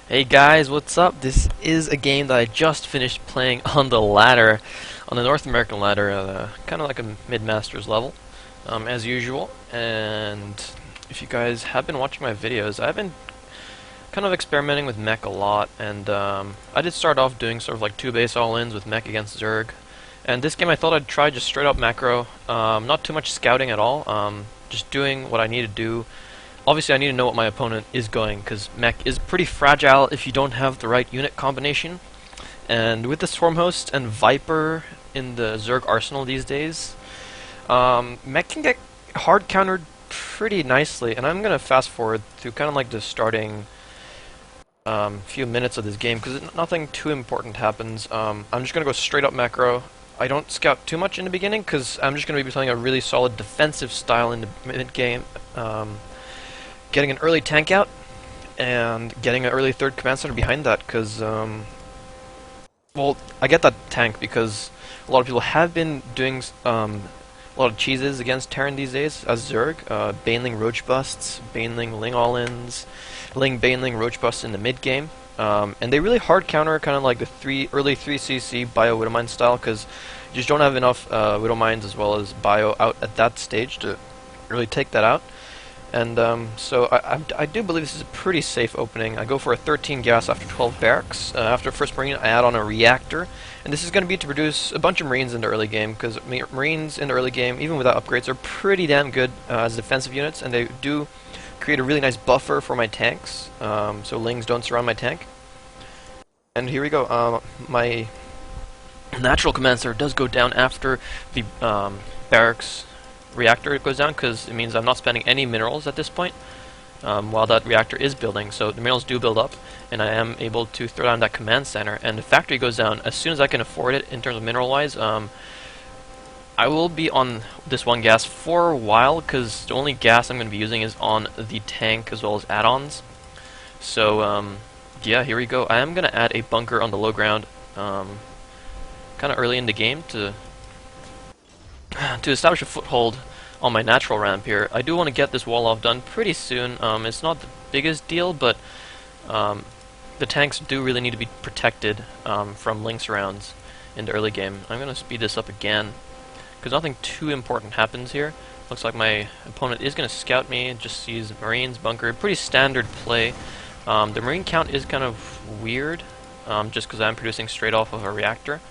Hey guys, what's up? This is a game that I just finished playing on the ladder, on the North American ladder, kind of like a mid-masters level, as usual. And if you guys have been watching my videos, I've been kind of experimenting with mech a lot, and I did start off doing sort of like two base all-ins with mech against Zerg. And this game I thought I'd try just straight up macro, not too much scouting at all, just doing what I need to do. Obviously, I need to know what my opponent is going, because mech is pretty fragile if you don't have the right unit combination. And with the Swarm Host and Viper in the Zerg arsenal these days, mech can get hard countered pretty nicely. And I'm going to fast forward to kind of like the starting few minutes of this game, because nothing too important happens. I'm just going to go straight up macro. I don't scout too much in the beginning, because I'm just going to be playing a really solid defensive style in the mid-game. Getting an early tank out, and getting an early third command center behind that, because, well, I get that tank because a lot of people have been doing a lot of cheeses against Terran these days as Zerg, Baneling Roach Busts, Baneling Ling All-Ins, Ling Baneling Roach Busts in the mid-game, and they really hard counter kind of like the early 3cc Bio Widowmine style, because you just don't have enough Widowmines as well as Bio out at that stage to really take that out. And so I do believe this is a pretty safe opening. I go for a 13 gas after 12 barracks. After first Marine, I add on a reactor. And this is going to be to produce a bunch of Marines in the early game, because Marines in the early game, even without upgrades, are pretty damn good as defensive units, and they do create a really nice buffer for my tanks, so Lings don't surround my tank. And here we go. My natural command center does go down after the barracks reactor goes down, because it means I'm not spending any minerals at this point while that reactor is building, so the minerals do build up, and I am able to throw down that command center, and the factory goes down as soon as I can afford it in terms of mineral wise. I will be on this one gas for a while, because the only gas I'm going to be using is on the tank as well as add-ons. So yeah, here we go. I am going to add a bunker on the low ground kind of early in the game to establish a foothold on my natural ramp here. I do want to get this wall off done pretty soon. It's not the biggest deal, but the tanks do really need to be protected from Lynx rounds in the early game. I'm going to speed this up again, because nothing too important happens here. Looks like my opponent is going to scout me, just sees Marines, bunker. Pretty standard play. The Marine count is kind of weird, just because I'm producing straight off of a reactor.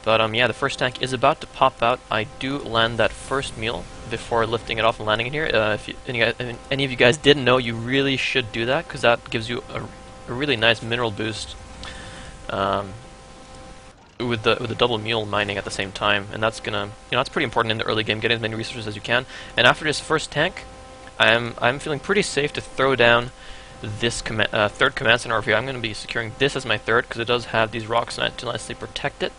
But yeah, the first tank is about to pop out. I do land that first meal before lifting it off and landing in here. If any of you guys didn't know, you really should do that, because that gives you a really nice mineral boost with the double mule mining at the same time, and that's gonna, that's pretty important in the early game, getting as many resources as you can. And after this first tank, I'm feeling pretty safe to throw down this third command center over here. I'm going to be securing this as my third, because it does have these rocks to nicely protect it.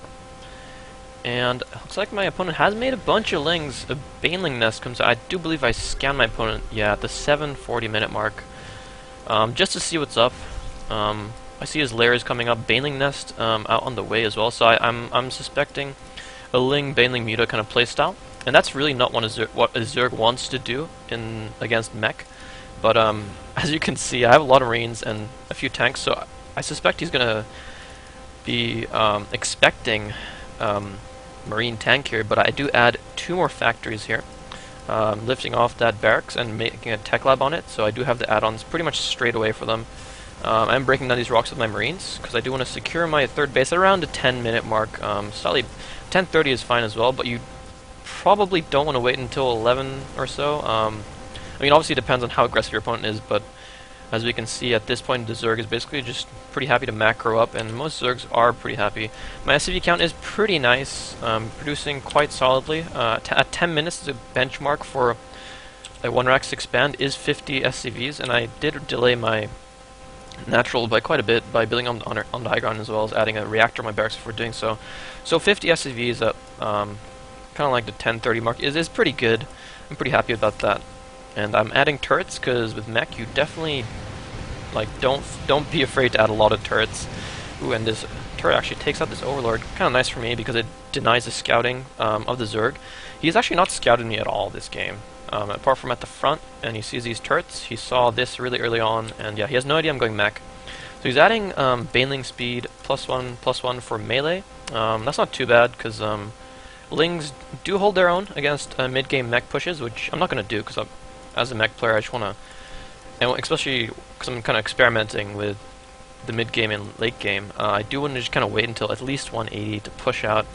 And it looks like my opponent has made a bunch of Lings. A Baneling nest comes out. I do believe I scanned my opponent, yeah, at the 7:40 minute mark, just to see what's up. I see his layers coming up. Baneling nest out on the way as well. So I'm suspecting a Ling Baneling Muta kind of playstyle, and that's really not what a Zerg wants to do against mech. But as you can see, I have a lot of Marines and a few tanks, so I suspect he's gonna be expecting Marine tank here, but I do add 2 more factories here, lifting off that barracks and making a tech lab on it, so I do have the add-ons pretty much straight away for them. I'm breaking down these rocks with my Marines, because I do want to secure my third base at around the 10-minute mark. Slightly 10:30 is fine as well, but you probably don't want to wait until 11 or so. I mean, obviously it depends on how aggressive your opponent is, but as we can see at this point, the Zerg is basically just pretty happy to macro up, and most Zergs are pretty happy. My SCV count is pretty nice, producing quite solidly. At 10 minutes, the benchmark for a 1-rack expand is 50 SCVs, and I did delay my natural by quite a bit by building on the high ground, as well as adding a reactor on my barracks before doing so. So 50 SCVs at kind of like the 10:30 mark is pretty good. I'm pretty happy about that. And I'm adding turrets, because with mech you definitely don't be afraid to add a lot of turrets. Ooh, and this turret actually takes out this overlord. Kind of nice for me, because it denies the scouting of the Zerg. He's actually not scouted me at all this game. apart from at the front, and he sees these turrets. He saw this really early on, and yeah, he has no idea I'm going mech. So he's adding Baneling speed +1/+1 for melee. That's not too bad, because Lings do hold their own against mid-game mech pushes, which I'm not going to do, because as a mech player I just want to, and especially because I'm kind of experimenting with the mid-game and late game, I do want to just kind of wait until at least 180 to push out.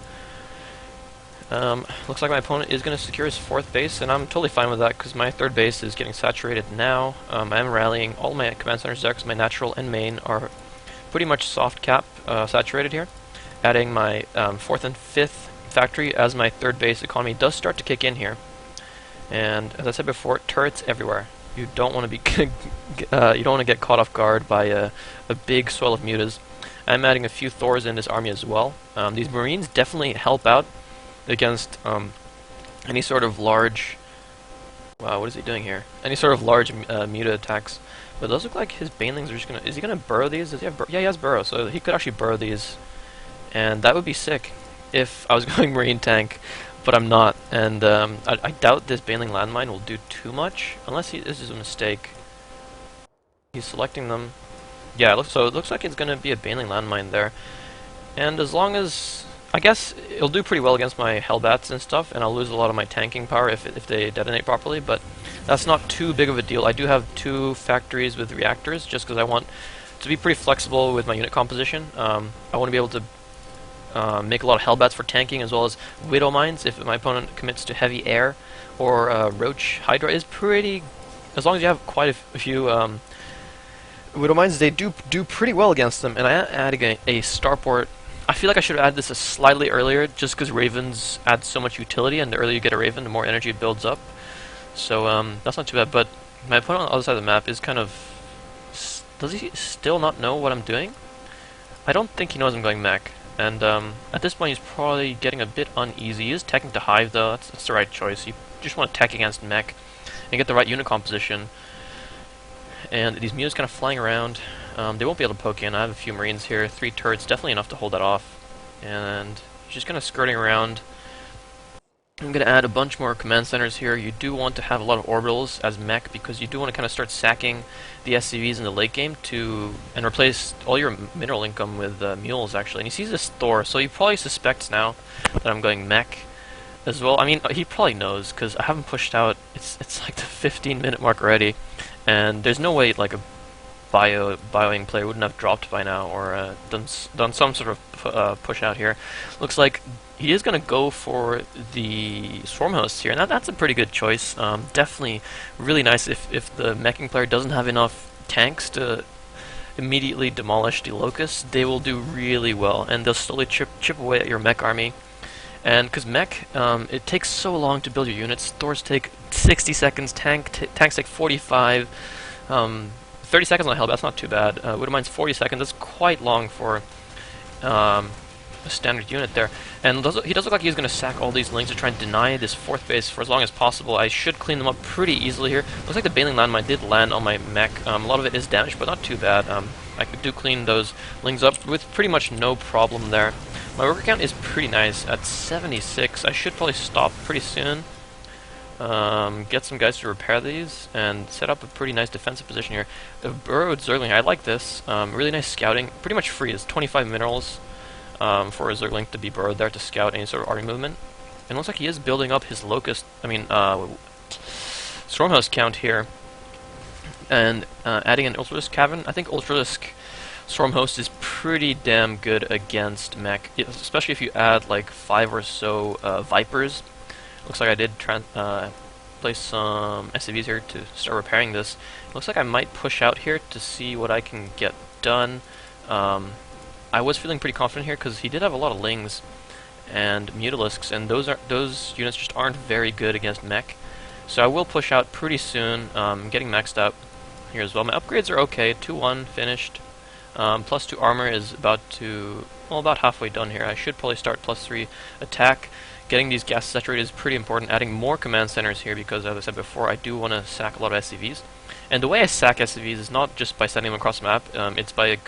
Looks like my opponent is going to secure his 4th base, and I'm totally fine with that because my 3rd base is getting saturated now. I am rallying all my command centers there because my natural and main are pretty much soft cap saturated here. Adding my 4th and 5th factory as my 3rd base economy does start to kick in here. And as I said before, turrets everywhere. You don't want to be you don't want to get caught off guard by a big swell of mutas. I'm adding a few Thors in this army as well. These Marines definitely help out against any sort of large... Wow, what is he doing here? Any sort of large muta attacks. But those look like his banelings are just gonna... Is he gonna burrow these? Does he have yeah, he has burrow, so he could actually burrow these. And that would be sick if I was going Marine tank, but I'm not. And I doubt this baneling landmine will do too much, unless this is a mistake. He's selecting them. Yeah, so it looks like it's gonna be a baneling landmine there. And as long as... I guess it'll do pretty well against my Hellbats and stuff, and I'll lose a lot of my tanking power if they detonate properly, but that's not too big of a deal. I do have 2 factories with reactors, just because I want to be pretty flexible with my unit composition. I want to be able to make a lot of Hellbats for tanking, as well as Widow Mines if my opponent commits to heavy air, or Roach Hydra is pretty... As long as you have quite a few Widow Mines, they do pretty well against them, and I added a starport. I feel like I should have added this slightly earlier, just because Ravens add so much utility, and the earlier you get a Raven, the more energy it builds up. So that's not too bad, but my opponent on the other side of the map is kind of... Does he still not know what I'm doing? I don't think he knows I'm going mech, and at this point he's probably getting a bit uneasy. He is teching to Hive though, that's the right choice. You just want to tech against mech and get the right unit composition. And these mutas kind of flying around. They won't be able to poke in. I have a few Marines here. 3 turrets, definitely enough to hold that off. And just kind of skirting around. I'm going to add a bunch more command centers here. You do want to have a lot of orbitals as mech, because you do want to kind of start sacking the SCVs in the late game and replace all your mineral income with mules, actually. And he sees this Thor, so he probably suspects now that I'm going mech as well. I mean, he probably knows, because I haven't pushed out. It's like the 15-minute mark already. And there's no way like a bioing player wouldn't have dropped by now, or done some sort of push out here. Looks like he is going to go for the Swarm Hosts here, and that's a pretty good choice. Definitely really nice if the meching player doesn't have enough tanks to immediately demolish the Locusts. They will do really well, and they'll slowly chip away at your mech army. And because mech, it takes so long to build your units. Thors take 60 seconds, tanks take 45, 30 seconds on a Hellbat, that's not too bad. Widow Mine's 40 seconds, that's quite long for a standard unit there. And he does look like he's going to sack all these Lings to try and deny this 4th base for as long as possible. I should clean them up pretty easily here. Looks like the Baneling landmine did land on my mech. A lot of it is damaged, but not too bad. I do clean those Lings up with pretty much no problem there. My worker count is pretty nice at 76. I should probably stop pretty soon. Get some guys to repair these and set up a pretty nice defensive position here. The burrowed Zergling, I like this. Really nice scouting. Pretty much free. It's 25 minerals for a Zergling to be burrowed there to scout any sort of army movement. And it looks like he is building up his Locust, Stormhouse count here. And adding an Ultralisk Cavern. I think Ultralisk Stormhost is pretty damn good against mech, especially if you add like 5 or so Vipers. Looks like I did place some SCVs here to start repairing this. Looks like I might push out here to see what I can get done. I was feeling pretty confident here because he did have a lot of Lings and Mutalisks, and those units just aren't very good against mech. So I will push out pretty soon. Getting maxed out here as well. My upgrades are okay. 2-1 finished. +2 armor is about halfway done here. I should probably start +3 attack. Getting these gas saturated is pretty important. Adding more command centers here because, as I said before, I do want to sack a lot of SCVs. And the way I sack SCVs is not just by sending them across the map. It's by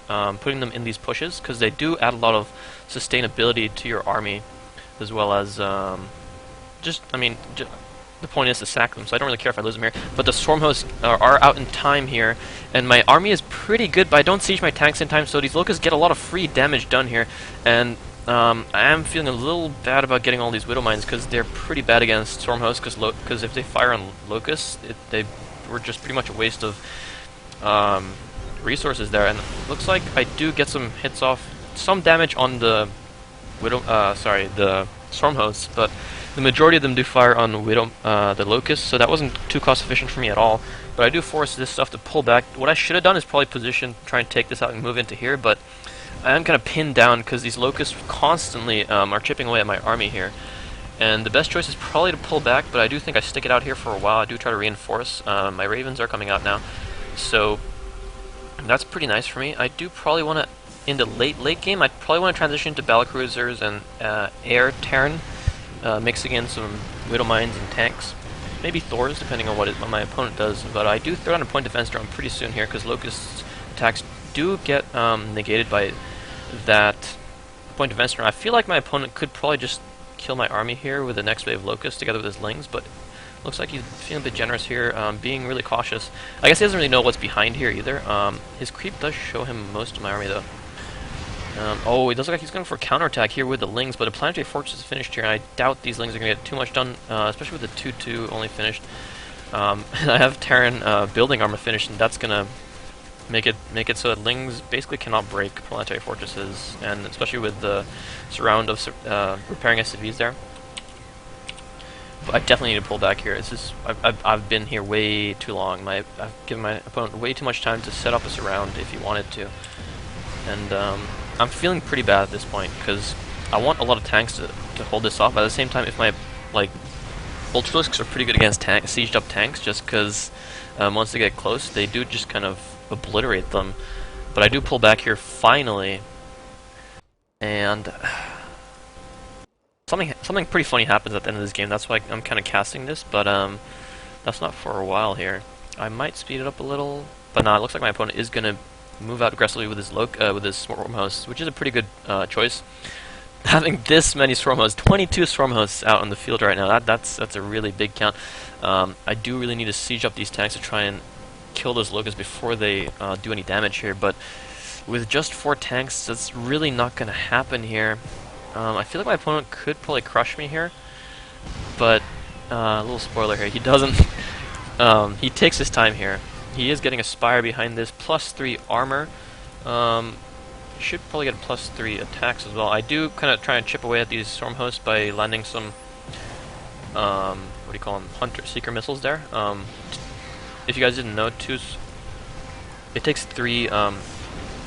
putting them in these pushes, because they do add a lot of sustainability to your army, as well as the the point is to sack them, so I don't really care if I lose them here. But the Storm Hosts are out in time here, and my army is pretty good, but I don't siege my tanks in time, so these Locusts get a lot of free damage done here. And I am feeling a little bad about getting all these Widow Mines, because they're pretty bad against Storm Hosts, because if they fire on Locusts, they were just pretty much a waste of resources there. And it looks like I do get some hits off, some damage on the the Storm Hosts, but the majority of them do fire on the Locusts, so that wasn't too cost efficient for me at all. But I do force this stuff to pull back. What I should have done is probably position, try and take this out and move into here, but I am kind of pinned down because these Locusts constantly are chipping away at my army here. And the best choice is probably to pull back, but I do think I stick it out here for a while. I do try to reinforce. My Ravens are coming out now, so that's pretty nice for me. I do probably want to, in the late game, I probably want to transition to Battlecruisers and Air Terran, mixing in some Widow Mines and tanks. Maybe Thors, depending on what my opponent does. But I do throw down a point defense drone pretty soon here, because Locust attacks do get negated by that point defense drone. I feel like my opponent could probably just kill my army here with the next wave of Locusts together with his Lings, but looks like he's feeling a bit generous here, being really cautious. I guess he doesn't really know what's behind here either. His creep does show him most of my army, though. Oh, it does look like he's going for a counterattack here with the Lings, but a Planetary Fortress is finished here, and I doubt these Lings are going to get too much done, especially with the 2-2 only finished. And I have Terran building armor finished, and that's going to make it so that Lings basically cannot break Planetary Fortresses, and especially with the surround of repairing SCVs there. But I definitely need to pull back here. I've been here way too long. I've given my opponent way too much time to set up a surround if he wanted to. And I'm feeling pretty bad at this point, because I want a lot of tanks to hold this off. At the same time, if my Ultralisks are pretty good against sieged up tanks, just because once they get close, they do just kind of obliterate them. But I do pull back here finally, and something pretty funny happens at the end of this game. That's why I'm kind of casting this, but that's not for a while here. I might speed it up a little, but nah, it looks like my opponent is gonna move out aggressively with his Swarm Hosts, which is a pretty good choice. Having this many Swarm Hosts, 22 Swarm Hosts out on the field right now, that's a really big count. I do really need to siege up these tanks to try and kill those Locusts before they do any damage here, but with just 4 tanks, that's really not going to happen here. I feel like my opponent could probably crush me here, but a little spoiler here, he doesn't. He takes his time here. He is getting a Spire behind this, +3 armor. Should probably get +3 attacks as well. I do kind of try and chip away at these Storm Hosts by landing some, what do you call them, Seeker missiles there. If you guys didn't know, it takes 3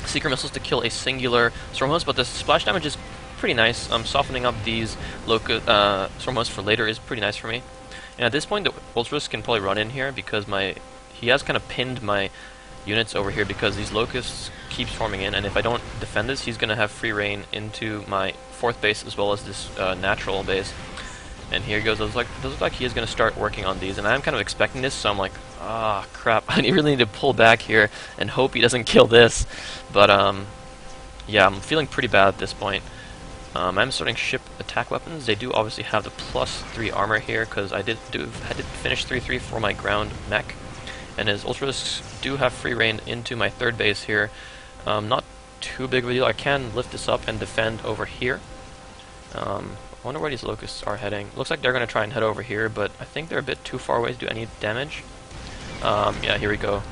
Seeker missiles to kill a singular Storm Host, but the splash damage is pretty nice. Softening up these Storm Hosts for later is pretty nice for me. And at this point, the Ultras can probably run in here, because he has kind of pinned my units over here, because these Locusts keep swarming in, and if I don't defend this, he's going to have free reign into my 4th base as well as this natural base. And here he goes. It looks like he is going to start working on these, and I'm kind of expecting this, so I'm like, ah, crap, I really need to pull back here and hope he doesn't kill this. But yeah, I'm feeling pretty bad at this point. I'm starting ship attack weapons. They do obviously have the +3 armor here, because I did finish 3-3 for my ground mech. And his Ultras do have free reign into my 3rd base here. Not too big of a deal. I can lift this up and defend over here. I wonder where these Locusts are heading. Looks like they're going to try and head over here, but I think they're a bit too far away to do any damage. Yeah, here we go.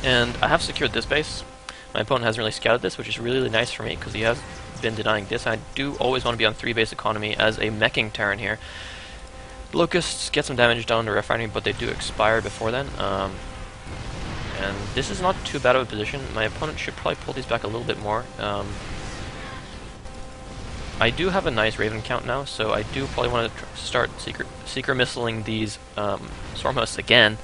And I have secured this base. My opponent hasn't really scouted this, which is really, really nice for me, because he has been denying this. I do always want to be on 3-base economy as a meching Terran here. Locusts get some damage done to refinery, but they do expire before then. And this is not too bad of a position. My opponent should probably pull these back a little bit more. I do have a nice Raven count now, so I do probably want to start Seeker missiling these Storm Hosts again.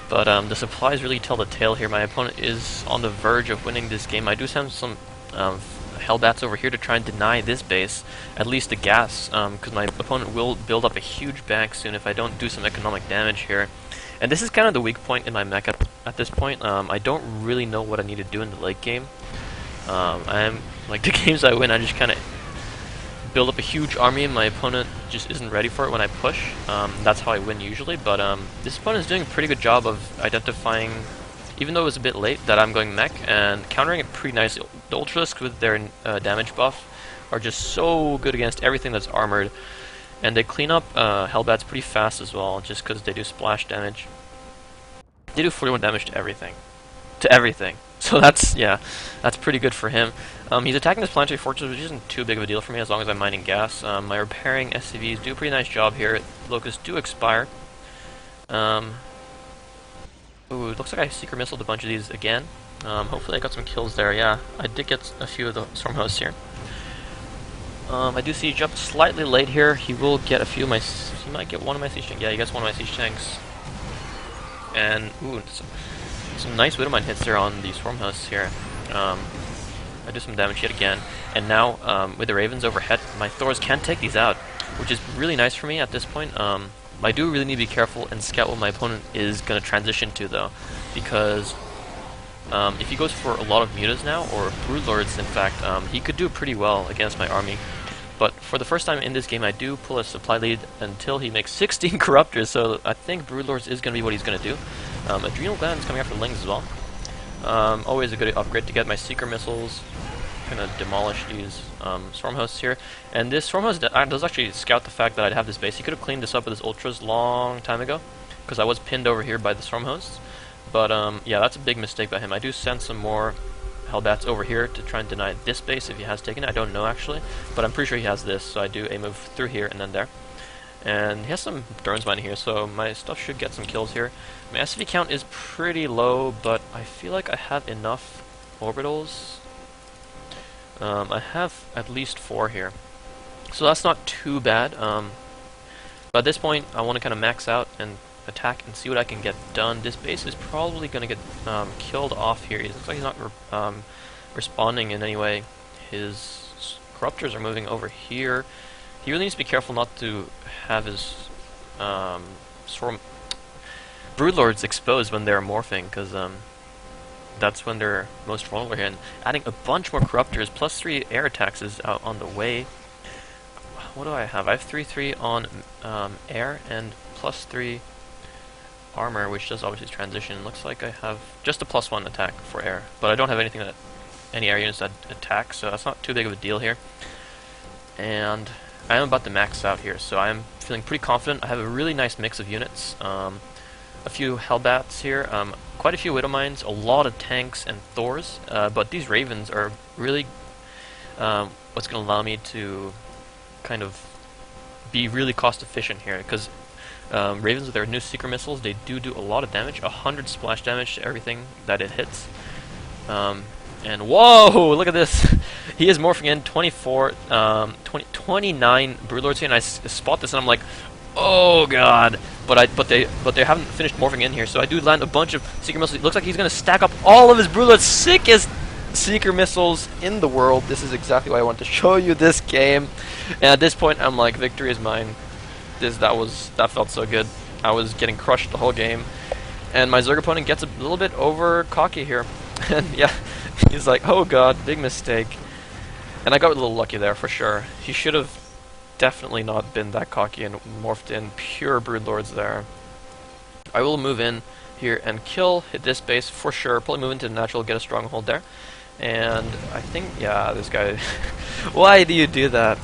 But the supplies really tell the tale here. My opponent is on the verge of winning this game. I do have some Hellbats over here to try and deny this base, at least the gas, because my opponent will build up a huge bank soon if I don't do some economic damage here. And this is kind of the weak point in my mech at this point. I don't really know what I need to do in the late game. I am, like, the games I win, I just kind of build up a huge army and my opponent just isn't ready for it when I push. That's how I win usually, but this opponent is doing a pretty good job of identifying, even though it was a bit late, that I'm going mech, and countering it pretty nicely. The Ultralisks with their damage buff are just so good against everything that's armored, and they clean up Hellbats pretty fast as well, just because they do splash damage. They do 41 damage to everything. To everything. So that's, yeah, that's pretty good for him. He's attacking this planetary fortress, which isn't too big of a deal for me as long as I'm mining gas. My repairing SCVs do a pretty nice job here. Locusts do expire. Ooh, it looks like I secret missiled a bunch of these again. Hopefully I got some kills there. Yeah, I did get a few of the storm hosts here. I do siege up slightly late here. He will get a few of my... He might get one of my siege tanks. Yeah, he gets one of my siege tanks. And, ooh, some nice Widowmine hits there on the swarm hosts here. I do some damage yet again. And now, with the Ravens overhead, my Thors can take these out, which is really nice for me at this point. I do really need to be careful and scout what my opponent is going to transition to, though, because if he goes for a lot of mutas now, or broodlords in fact, he could do pretty well against my army. But for the first time in this game, I do pull a supply lead until he makes 16 corruptors, so I think broodlords is going to be what he's going to do. Adrenal gland is coming after lings as well. Always a good upgrade to get my seeker missiles. Gonna demolish these swarm hosts here, and this swarm host does actually scout the fact that I'd have this base. He could have cleaned this up with his ultras long time ago, because I was pinned over here by the swarm hosts. But yeah, that's a big mistake by him. I do send some more Hellbats over here to try and deny this base if he has taken it. I don't know actually, but I'm pretty sure he has this, so I do a move through here and then there. And he has some drones mining here, so my stuff should get some kills here. My SV count is pretty low, but I feel like I have enough orbitals. I have at least 4 here, so that's not too bad. But at this point, I want to kind of max out and attack and see what I can get done. This base is probably going to get killed off here. It looks like he's not responding in any way. His corruptors are moving over here. He really needs to be careful not to have his broodlords exposed when they're morphing, because that's when they're most vulnerable here. And adding a bunch more corruptors, plus 3 air attacks is out on the way. What do I have? I have 3/3 on air and plus 3 armor, which does obviously transition. Looks like I have just a +1 attack for air, but I don't have anything that any air units that attack, so that's not too big of a deal here. And I am about to max out here, so I am feeling pretty confident. I have a really nice mix of units. A few Hellbats here, quite a few Widowmines, a lot of tanks and Thors, but these Ravens are really what's going to allow me to kind of be really cost efficient here, because Ravens with their new seeker missiles, they do a lot of damage, 100 splash damage to everything that it hits. And whoa, look at this! He is morphing in 29 broodlords here, and I spot this and I'm like, oh god! But they haven't finished morphing in here, so I do land a bunch of seeker missiles. It looks like he's gonna stack up all of his broodlords. Sickest seeker missiles in the world. This is exactly why I want to show you this game. And at this point, I'm like, victory is mine. That felt so good. I was getting crushed the whole game, and my Zerg opponent gets a little bit over cocky here, and yeah, he's like, oh god, big mistake. And I got a little lucky there for sure. He should have definitely not been that cocky and morphed in pure broodlords there. I will move in here and hit this base for sure. Probably move into the natural, get a stronghold there. And I think, yeah, this guy. Why do you do that?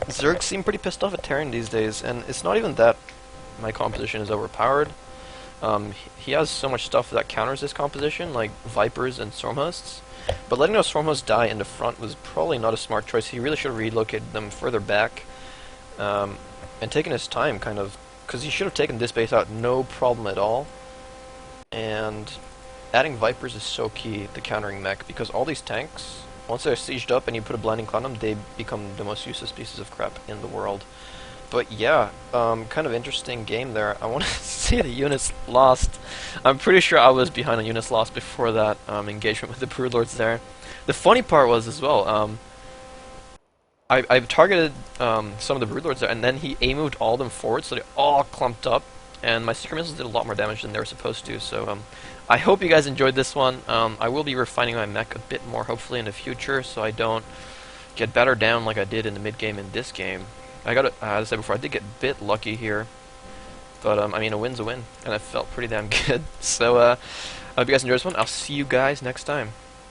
Zergs seem pretty pissed off at Terran these days, and it's not even that my composition is overpowered. He has so much stuff that counters this composition, like Vipers and Stormhosts. But letting those Stormhosts die in the front was probably not a smart choice. He really should have relocated them further back, and taken his time, kind of, because he should have taken this base out no problem at all. And adding Vipers is so key to countering mech, because all these tanks, once they're sieged up and you put a Blinding Cloud on them, they become the most useless pieces of crap in the world. But yeah, kind of interesting game there. I want to see the units lost. I'm pretty sure I was behind on units lost before that engagement with the broodlords there. The funny part was as well, I targeted some of the broodlords there, and then he A-moved all of them forward, so they all clumped up, and my secret missiles did a lot more damage than they were supposed to. So I hope you guys enjoyed this one. I will be refining my mech a bit more, hopefully, in the future, so I don't get better down like I did in the mid game in this game. I got to, as I said before, I did get a bit lucky here, but I mean, a win's a win, and I felt pretty damn good. So I hope you guys enjoyed this one. I'll see you guys next time.